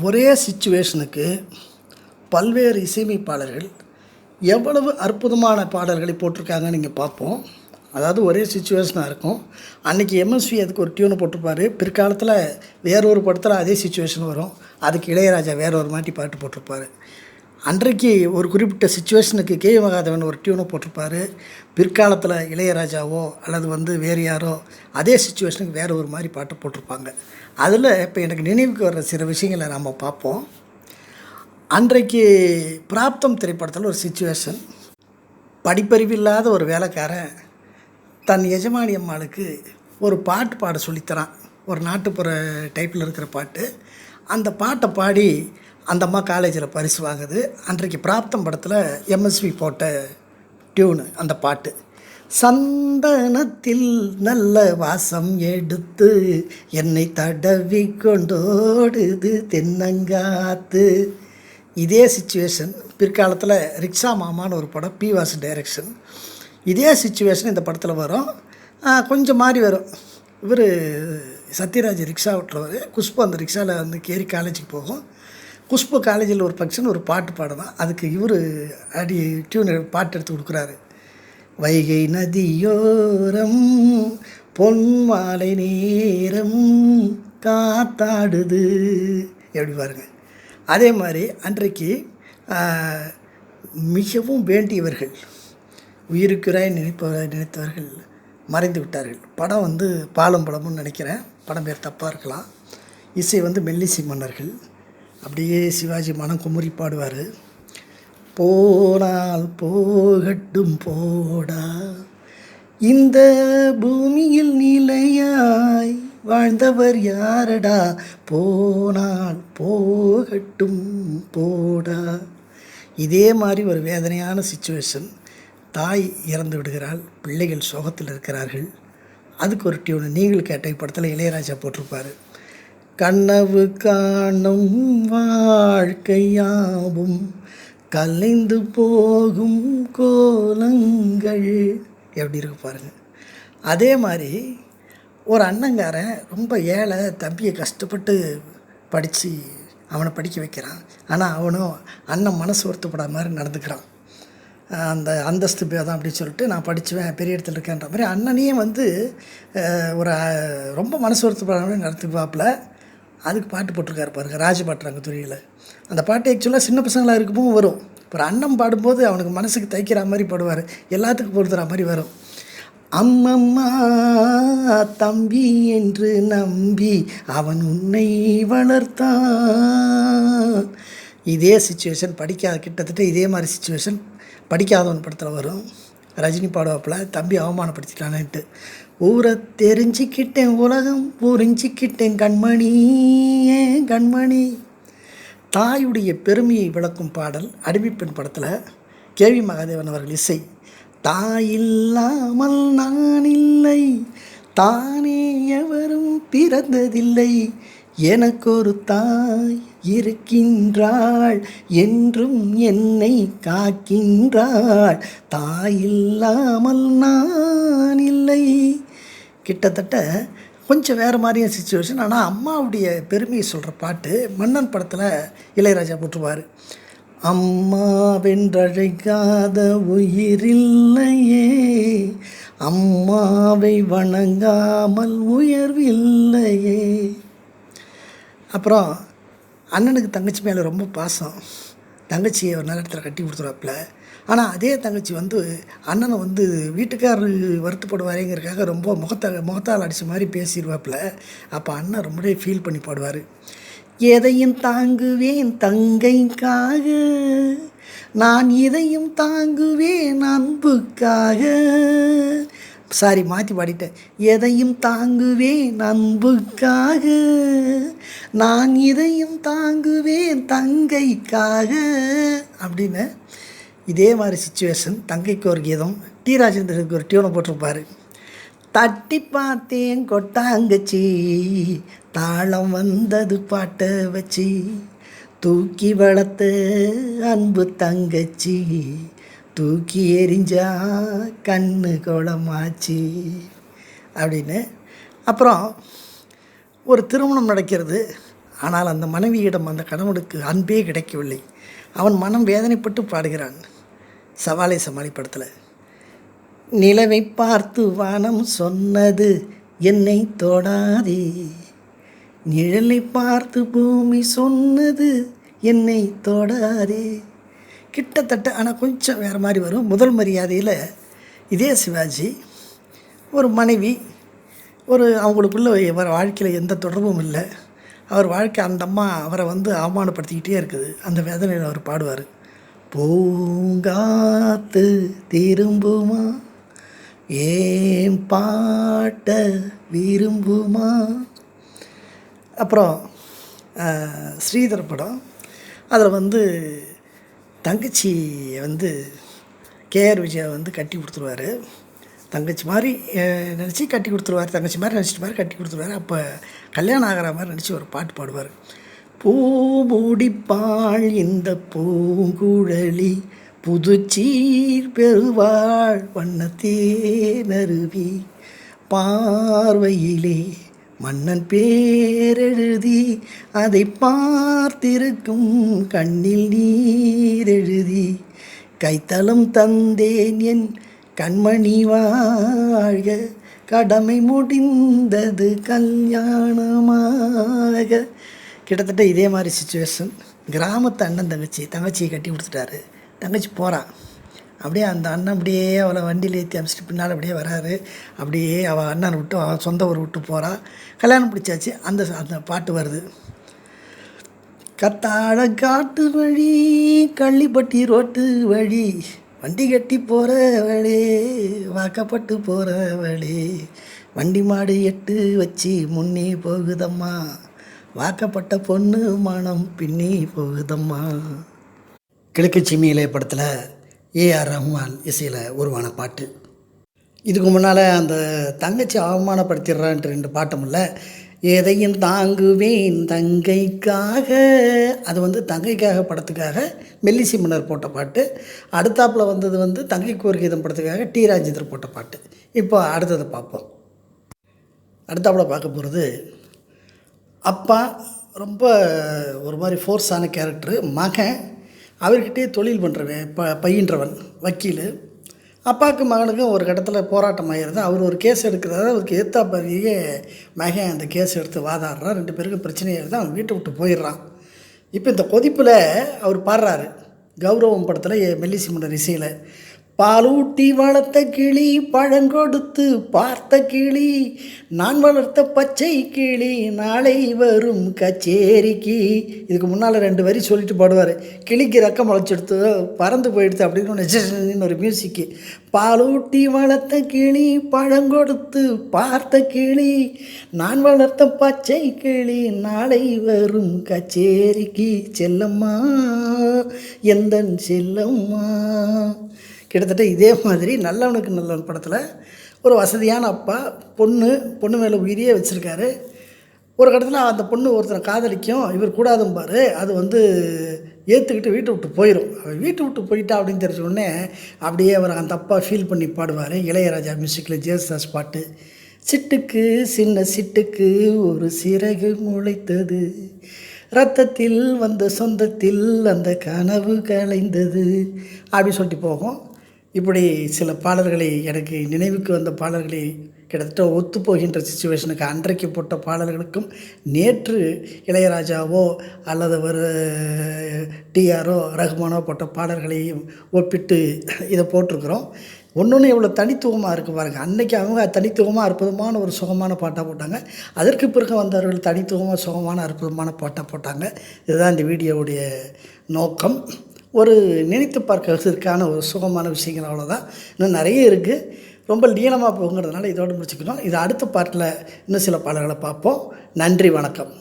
ஒரே சிச்சுவேஷனுக்கு பல்வேறு இசையமைப்பாளர்கள் எவ்வளவு அற்புதமான பாடல்களை போட்டிருக்காங்கன்னு நீங்கள் பார்ப்போம். அதாவது ஒரே சிச்சுவேஷனாக இருக்கும். அன்றைக்கி எம்எஸ்வி அதுக்கு ஒரு டியூனை போட்டிருப்பார். பிற்காலத்தில் வேறொரு படத்தில் அதே சிச்சுவேஷன் வரும். அதுக்கு இளையராஜா வேற ஒரு மாட்டி பாட்டு போட்டிருப்பார். அன்றைக்கு ஒரு குறிப்பிட்ட சிச்சுவேஷனுக்கு கே மகாதேவன் ஒரு டியூனை போட்டிருப்பார். பிற்காலத்தில் இளையராஜாவோ அல்லது வேறு யாரோ அதே சிச்சுவேஷனுக்கு வேறு ஒரு மாதிரி பாட்டு போட்டிருப்பாங்க. அதில் இப்போ எனக்கு நினைவுக்கு வர்ற சில விஷயங்களை நாம் பார்ப்போம். அன்றைக்கு பிராப்தம் திரைப்படத்தில் ஒரு சிச்சுவேஷன். படிப்பறிவில்லாத ஒரு வேலைக்காரன் தன் எஜமானி அம்மாளுக்கு ஒரு பாட்டு பாட சொல்லித்தரான். ஒரு நாட்டுப்புற டைப்பில் இருக்கிற பாட்டு. அந்த பாட்டை பாடி அந்த அம்மா காலேஜில் பரிசு வாங்குது. அன்றைக்கு பிராப்தம் படத்தில் எம்எஸ்வி போட்ட டியூனு அந்த பாட்டு. சந்தனத்தில் நல்ல வாசம் எடுத்து என்னை தடவி கொண்டோடுது தென்னங்காத்து. இதே சிச்சுவேஷன் பிற்காலத்தில் ரிக்ஷா மாமான்னு ஒரு படம், பி வாசு டைரக்ஷன். இதே சிச்சுவேஷன் இந்த படத்தில் வரும். கொஞ்சம் மாறி வரும். இவர் சத்யராஜ் ரிக்ஷா ஓட்டுறவர், குஷ்பு அந்த ரிக்ஷாவில் கேரி காலேஜுக்கு போகும். குஷ்பு காலேஜில் ஒரு ஃபங்க்ஷன் ஒரு பாட்டு பாடுதான். அதுக்கு இவர் டியூன் பாட்டு எடுத்து கொடுக்குறாரு. வைகை நதியோரம் பொன் மாலை நேரம் காத்தாடுது. எப்படி பாருங்கள். அதே மாதிரி அன்றைக்கு மிகவும் வேண்டியவர்கள், உயிருக்குறாய் நினைத்தவர்கள் மறைந்து விட்டார்கள். படம் பாலும் படம்னு நினைக்கிறேன். படம் பேர் தப்பாக இருக்கலாம். இசை மெல்லிசை மன்னர்கள். அப்படியே சிவாஜி மனம் குமுறி பாடுவார். போனால் போகட்டும் போடா, இந்த பூமியில் நிலையாய் வாழ்ந்தவர் யாரடா, போனால் போகட்டும் போடா. இதே மாதிரி ஒரு வேதனையான சிச்சுவேஷன். தாய் இறந்து விடுகிறாள், பிள்ளைகள் சோகத்தில் இருக்கிறார்கள். அதுக்கு ஒரு டியூன் நீங்கள் கேட்ட படத்தில் இளையராஜா போட்டிருப்பார். கனவு காணும் வாழ்க்கையாவும் கலைந்து போகும் கோலங்கள். எப்படி இருக்கு பாருங்கள். அதே மாதிரி ஒரு அண்ணங்காரன் ரொம்ப ஏழை, தம்பியை கஷ்டப்பட்டு படித்து அவனை படிக்க வைக்கிறான். ஆனால் அவனும் அண்ணன் மனசு வருத்தப்படாத மாதிரி நடந்துக்கிறான். அந்த அந்தஸ்து பேதான் அப்படின்னு சொல்லிட்டு நான் படிச்சுவேன், பெரிய இடத்துல இருக்கேன்ற மாதிரி அண்ணனையும் ஒரு ரொம்ப மனசு வருத்தப்படாத மாதிரி நடத்துப்பாப்பில். அதுக்கு பாட்டு போட்டிருக்காரு பாருங்கள், ராஜபாட்டுறாங்க துறையில். அந்த பாட்டு ஆக்சுவலாக சின்ன பசங்களாக இருக்கும்போது வரும். இப்போ அண்ணன் பாடும்போது அவனுக்கு மனசுக்கு தைக்கிற மாதிரி பாடுவார், எல்லாத்துக்கும் பொறுத்துற மாதிரி வரும். அம்மம்மா தம்பி என்று நம்பி அவன் உன்னை வளர்த்தான். இதே சிச்சுவேஷன் கிட்டத்தட்ட இதே மாதிரி சிச்சுவேஷன் படிக்காதவன் படத்தில் வரும். ரஜினி பாடுவாப்பில், தம்பி அவமானப்படுத்திட்டானேன்ட்டு. ஊரை தெரிஞ்சிக்கிட்டேன், உலகம் புரிஞ்சிக்கிட்டேன் கண்மணி கண்மணி. தாயுடைய பெருமையை விளக்கும் பாடல் அடிமைப்பெண் படத்தில் கேவி மகாதேவன் அவர்கள் இசை. தாயில்லாமல் நான் இல்லை, தானே எவரும் பிறந்ததில்லை, எனக்கொரு தாய் இருக்கின்றாள், என்றும் என்னை காக்கின்றாள், தாயில்லாமல் நான் இல்லை. கிட்டத்தட்ட கொஞ்சம் வேறு மாதிரியான சிச்சுவேஷன். ஆனால் அம்மாவுடைய பெருமையை சொல்கிற பாட்டு மன்னன் படத்தில் இளையராஜா போட்டுருவார். அம்மாவென்றழைக்காத உயிரில்லையே, அம்மாவை வணங்காமல் உயர்வில்லையே. அப்புறம் அண்ணனுக்கு தங்கச்சி மேலே ரொம்ப பாசம். தங்கச்சியை ஒரு நேரத்தில் கட்டி கொடுத்துருவாப்புல. ஆனால் அதே தங்கச்சி அண்ணனை வீட்டுக்காரர் வருத்தப்படுவாருங்கிறதுக்காக ரொம்ப முகத்தால் அடித்த மாதிரி பேசிடுவாப்புல. அப்போ அண்ணன் ரொம்பவே ஃபீல் பண்ணி பாடுவார். எதையும் தாங்குவேன் தங்கைக்காக, நான் இதையும் தாங்குவேன் அன்புக்காக. சாரி, மாற்றி பாடிட்டேன். எதையும் தாங்குவேன் அன்புக்காக, நான் இதையும் தாங்குவேன் தங்கைக்காக அப்படின்னு. இதே மாதிரி சிச்சுவேஷன். தங்கைக்கு ஒரு கீதம், டி ராஜேந்திரனுக்கு ஒரு டியூனை போட்டிருப்பார். தட்டி பார்த்தேன் கொட்டாங்கச்சி, தாளம் வந்தது பாட்டை வச்சு, தூக்கி வளர்த்த அன்பு தங்கச்சி, தூக்கி எரிஞ்சா கண்ணு கோலமாச்சு அப்படின்னு. அப்புறம் ஒரு திருமணம் நடக்கிறது. ஆனால் அந்த மனைவியிடம் அந்த கணவனுக்கு அன்பே கிடைக்கவில்லை. அவன் மனம் வேதனைப்பட்டு பாடுகிறான். சவாலே சமாளி படத்தில். நிலவை பார்த்து வானம் சொன்னது என்னை தொடாதே, நிழலை பார்த்து பூமி சொன்னது என்னை தொடாதே. கிட்டத்தட்ட ஆனால் கொஞ்சம் வேறு மாதிரி வரும். முதல் மரியாதையில் இதே சிவாஜி ஒரு மனைவி, அவங்களுக்குள்ள அவர் வாழ்க்கையில் எந்த தொடர்பும் இல்லை. அவர் வாழ்க்கை அந்த அம்மா அவரை அவமானப்படுத்திக்கிட்டே இருக்குது. அந்த வேதனையில் அவர் பாடுவார். பூங்காத்து திரும்புமா, ஏன் பாட்ட விரும்புமா. அப்புறம் ஸ்ரீதர் படம். அதில் தங்கச்சியை கேஆர் விஜயா கட்டி கொடுத்துருவார். தங்கச்சி மாதிரி நினச்சி கட்டி கொடுத்துருவார். தங்கச்சி மாதிரி நினச்சிட்டு கட்டி கொடுத்துருவார். அப்போ கல்யாணம் ஆகிற மாதிரி நினச்சி ஒரு பாட்டு பாடுவார். பூ முடிப்பாள் இந்த பூங்குழலி, புதுச்சீர் பெருவாள் வண்ணத்தேனருவி, பார்வையிலே மன்னன் பேரெழுதி, அதை பார்த்திருக்கும் கண்ணில் நீரெழுதி, கைத்தலம் தந்தேன் என் கண்மணி வாழ்க, கடமை முடிந்தது கல்யாணமாக. கிட்டத்தட்ட இதே மாதிரி சுச்சுவேஷன். கிராமத்து அண்ணன் தங்கச்சியை கட்டி கொடுத்துட்டாரு. தங்கச்சி போகிறான். அப்படியே அந்த அண்ணன் அப்படியே அவளை வண்டியில் ஏற்றி அமிச்சிட்டு பின்னால் அப்படியே வராரு. அப்படியே அவள் அண்ணனை விட்டு அவள் சொந்த ஊர் விட்டு போகிறான். கல்யாணம் பிடிச்சாச்சு. அந்த பாட்டு வருது. கத்தாழ காட்டு வழி, கள்ளிப்பட்டி ரோட்டு வழி, வண்டி கட்டி போகிறவளே, வாக்கப்பட்டு போகிறவளே, வண்டி மாடு எட்டு வச்சு முன்னே போகுதம்மா, வாக்கப்பட்ட பொண்ணு மனம் பின்னி போகுதம்மா. கிழக்கு சிமியிலே படத்தில் ஏஆர் ரஹ்மான் இசையில் உருவான பாட்டு. இதுக்கு முன்னால் அந்த தங்கச்சி அவமானப்படுத்திடுறான்ட்டு 2 பாட்டும் இல்லை. எதையும் தாங்குவேன் தங்கைக்காக, அது தங்கைக்காக படத்துக்காக மெல்லிசை மன்னர் போட்ட பாட்டு. அடுத்தாப்பில் வந்தது தங்கைக்கு ஒரு கீதம் படத்துக்காக டி ராஜேந்தர் போட்ட பாட்டு. இப்போ அடுத்ததை பார்ப்போம். அடுத்தாப்பில் பார்க்க போகிறது அப்பா ரொம்ப ஒரு மாதிரி ஃபோர்ஸான கேரக்டரு. மகன் அவர்கிட்டே தொழில் பண்ணுறவன், பையன்றவன், வக்கீல். அப்பாவுக்கு மகனுக்கும் ஒரு கட்டத்தில் போராட்டம் ஆகிடுது. அவர் ஒரு கேஸ் எடுக்கிறாரு. அவருக்கு ஏத்தாப்பதியே மகன் அந்த கேஸ் எடுத்து வாதாடுறான். 2 பேருக்கும் பிரச்சனையாகிடுது. அவன் வீட்டை விட்டு போயிடுறான். இப்போ இந்த கொதிப்பில் அவர் பாடுறாரு. கௌரவம் படத்தில் மெல்லிசை மன்னர் இசையில். பாலூட்டி வளர்த்த கிளி, பழங்கொடுத்து பார்த்த கிளி, நான் வளர்த்த பச்சை கிளி, நாளை வரும் கச்சேரிக்கு. இதுக்கு முன்னால் 2 வரி சொல்லிட்டு பாடுவார். கிளிக்கு ரெக்கம் முளைச்செடுத்து பறந்து போயிடுது அப்படின்னு ஒரு மியூசிக்கு. பாலூட்டி வளர்த்த கிளி, பழங்கொடுத்து பார்த்த கிளி, நான் வளர்த்த பச்சை கிளி, நாளை வரும் கச்சேரிக்கு, செல்லம்மா எந்தன் செல்லம்மா. கிட்டத்தட்ட இதே மாதிரி நல்லவனுக்கு நல்லவன் படத்தில் ஒரு வசதியான அப்பா பொண்ணு மேலே உயிரியே வச்சுருக்காரு. ஒரு கட்டத்தில் அந்த பொண்ணு ஒருத்தரை காதலிக்கும். இவர் கூடாதும்பார். அது ஏற்றுக்கிட்டு வீட்டை விட்டு போயிடும். அவர் வீட்டை விட்டு போயிட்டா அப்படின்னு தெரிஞ்ச அப்படியே அவர் அந்த அப்பா ஃபீல் பண்ணி பாடுவார். இளையராஜா மியூசிக்கில் ஜேசுதாஸ் பாட்டு. சிட்டுக்கு சின்ன சிட்டுக்கு ஒரு சிறகு முளைத்தது, ரத்தத்தில் வந்த சொந்தத்தில் அந்த கனவு கலைந்தது அப்படி சொல்லிட்டு போகும். இப்படி சில பாடல்களை எனக்கு நினைவுக்கு வந்த பாடல்களை கிட்டத்தட்ட ஒத்து போகின்ற சுச்சுவேஷனுக்கு அன்றைக்கு போட்ட பாடல்களுக்கும் நேற்று இளையராஜாவோ அல்லது ஒரு டிஆரோ ரஹ்மானோ போட்ட பாடல்களையும் ஒப்பிட்டு இதை போட்டிருக்கிறோம். ஒன்று எவ்வளோ தனித்துவமாக இருக்குது பாருங்கள். அன்றைக்கி அவங்க தனித்துவமாக அற்புதமான ஒரு சுகமான பாட்டாக போட்டாங்க. அதற்கு பிறகு வந்தவர்கள் தனித்துவமாக சுகமான அற்புதமான பாட்டாக போட்டாங்க. இதுதான் இந்த வீடியோவுடைய நோக்கம். ஒரு நினைத்து பார்க்கறதுக்கான ஒரு சுகமான விஷயங்கள், அவ்வளோதான். இன்னும் நிறைய இருக்குது. ரொம்ப நீளமாக போங்கிறதுனால இதோடு முடிச்சுக்கணும். இது அடுத்த பாட்டில் இன்னும் சில பாடல்களை பார்ப்போம். நன்றி, வணக்கம்.